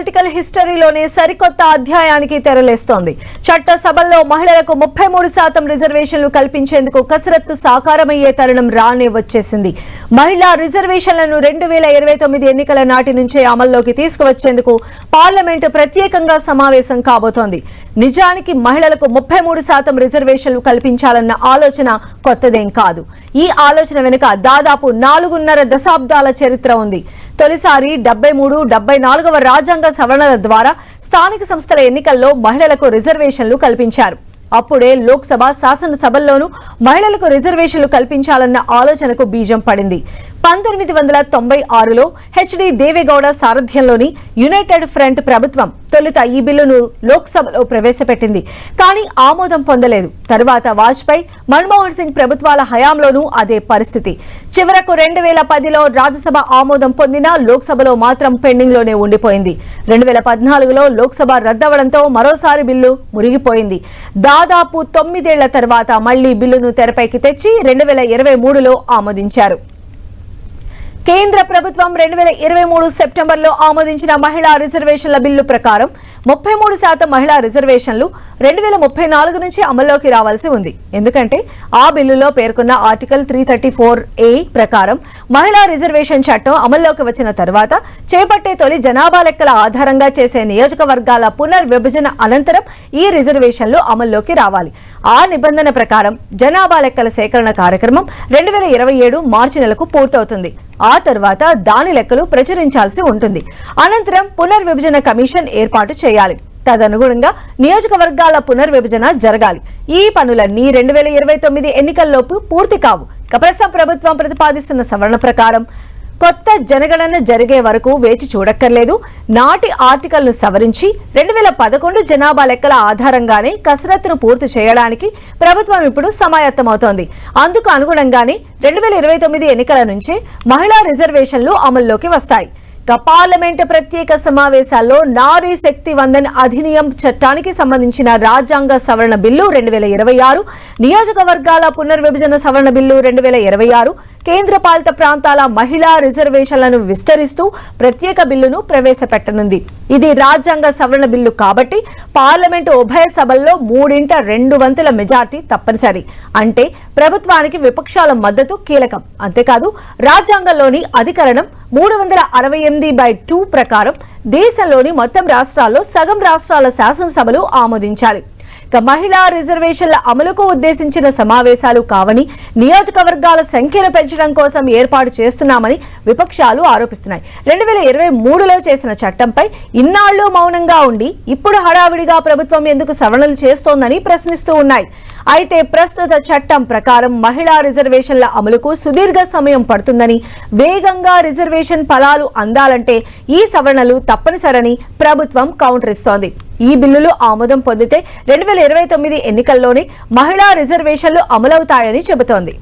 Political హిస్టరీలోనే సరికొత్త అధ్యాయానికి తెరలేస్తోంది. చట్టసభల్లో మహిళలకు 33% రిజర్వేషన్లు కల్పించేందుకు కసరత్తు సాకారమయ్యే తరుణం రానే వచ్చేసింది. మహిళా రిజర్వేషన్లను 2029 ఎన్నికల నాటి నుంచే అమల్లోకి తీసుకువచ్చేందుకు పార్లమెంటు ప్రత్యేకంగా సమావేశం కాబోతోంది. నిజానికి మహిళలకు 33% రిజర్వేషన్లు కల్పించాలన్న ఆలోచన కొత్తదేం కాదు. ఈ ఆలోచన వెనుక దాదాపు 4.5 దశాబ్దాల చరిత్ర ఉంది. తొలిసారి 73-74వ రాజ్యాంగ సవరణల ద్వారా స్థానిక సంస్థల ఎన్నికల్లో మహిళలకు రిజర్వేషన్లు కల్పించారు. అప్పుడే లోక్సభ, శాసనసభల్లోనూ మహిళలకు రిజర్వేషన్లు కల్పించాలన్న ఆలోచనకు బీజం పడింది. 1996లో హెచ్డి దేవేగౌడ సారథ్యంలోని యునైటెడ్ ఫ్రంట్ ప్రభుత్వం తొలుత ఈ బిల్లును లోక్సభలో ప్రవేశపెట్టింది. కానీ ఆమోదం పొందలేదు. తరువాత వాజ్పేయి, మన్మోహన్ సింగ్ ప్రభుత్వాల హయాంలోనూ అదే పరిస్థితి. చివరకు 2010లో రాజ్యసభ ఆమోదం పొందినా లోక్సభలో మాత్రం పెండింగ్లోనే ఉండిపోయింది. 2014లో లోక్సభ రద్దవడంతో మరోసారి బిల్లు మురిగిపోయింది. దాదాపు 9 ఏళ్ల తర్వాత మళ్లీ బిల్లును తెరపైకి తెచ్చి 2023లో ఆమోదించారు. కేంద్ర ప్రభుత్వం 2023 సెప్టెంబర్లో ఆమోదించిన మహిళా రిజర్వేషన్ల బిల్లు ప్రకారం 33% మహిళా రిజర్వేషన్లు 2034 నుంచి అమల్లోకి రావాల్సి ఉంది. ఎందుకంటే ఆ బిల్లులో పేర్కొన్న ఆర్టికల్ 334A ప్రకారం మహిళా రిజర్వేషన్ చట్టం అమల్లోకి వచ్చిన తర్వాత చేపట్టే తొలి జనాభా లెక్కల ఆధారంగా చేసే నియోజకవర్గాల పునర్విభజన అనంతరం ఈ రిజర్వేషన్లు అమల్లోకి రావాలి. ఆ నిబంధన ప్రకారం జనాభా లెక్కల సేకరణ కార్యక్రమం 2027 మార్చి నెలకు పూర్తవుతుంది. ఆ తర్వాత దాని లెక్కలు ప్రచురించాల్సి ఉంటుంది. అనంతరం పునర్విభజన కమిషన్ ఏర్పాటు చేయాలి. తదనుగుణంగా నియోజకవర్గాల పునర్విభజన జరగాలి. ఈ పనులన్నీ 2029 ఎన్నికల్లోపు పూర్తి కావు. ప్రస్తుతం ప్రభుత్వం ప్రతిపాదిస్తున్న సవరణ ప్రకారం కొత్త జనగణన జరిగే వరకు వేచి చూడక్కర్లేదు. నాటి ఆర్టికల్ను సవరించి 2011 జనాభా లెక్కల ఆధారంగానే కసరత్తును పూర్తి చేయడానికి ప్రభుత్వం ఇప్పుడు సమాయత్తమవుతోంది. అందుకు అనుగుణంగానే 2029 ఎన్నికల నుంచే మహిళా రిజర్వేషన్లు అమల్లోకి వస్తాయి. పార్లమెంటు ప్రత్యేక సమావేశాల్లో నారీ శక్తి వందన్ అధినియం చట్టానికి సంబంధించిన రాజ్యాంగ సవరణ బిల్లు 2026, నియోజకవర్గాల పునర్విభజన సవరణ బిల్లు 2026, కేంద్రపాలిత ప్రాంతాల మహిళా రిజర్వేషన్లను విస్తరిస్తూ ప్రత్యేక బిల్లును ప్రవేశపెట్టనుంది. ఇది రాజ్యాంగ సవరణ బిల్లు కాబట్టి పార్లమెంటు ఉభయ సభల్లో 3/2 మెజార్టీ తప్పనిసరి. అంటే ప్రభుత్వానికి విపక్షాల మద్దతు కీలకం. అంతేకాదు రాజ్యాంగంలోని అధికరణం 368/2 ప్రకారం దేశంలోని మొత్తం రాష్ట్రాల్లో సగం రాష్ట్రాల శాసనసభలు ఆమోదించాలి. మహిళా రిజర్వేషన్ల అమలుకు ఉద్దేశించిన సమావేశాలు కావని, నియోజకవర్గాల సంఖ్యను పెంచడం కోసం ఏర్పాటు చేస్తున్నామని విపక్షాలు ఆరోపిస్తున్నాయి. 2023లో చేసిన చట్టంపై ఇన్నాళ్లు మౌనంగా ఉండి ఇప్పుడు హడావిడిగా ప్రభుత్వం ఎందుకు సవరణలు చేస్తోందని ప్రశ్నిస్తూ ఉన్నాయి. అయితే ప్రస్తుత చట్టం ప్రకారం మహిళా రిజర్వేషన్ల అమలుకు సుదీర్ఘ సమయం పడుతుందని, వేగంగా రిజర్వేషన్ ఫలాలు అందాలంటే ఈ సవరణలు తప్పనిసరని ప్రభుత్వం కౌంటర్ ఇస్తోంది. ఈ బిల్లులు ఆమోదం పొందితే 2029 ఎన్నికల్లోనే మహిళా రిజర్వేషన్లు అమలవుతాయని చెబుతోంది.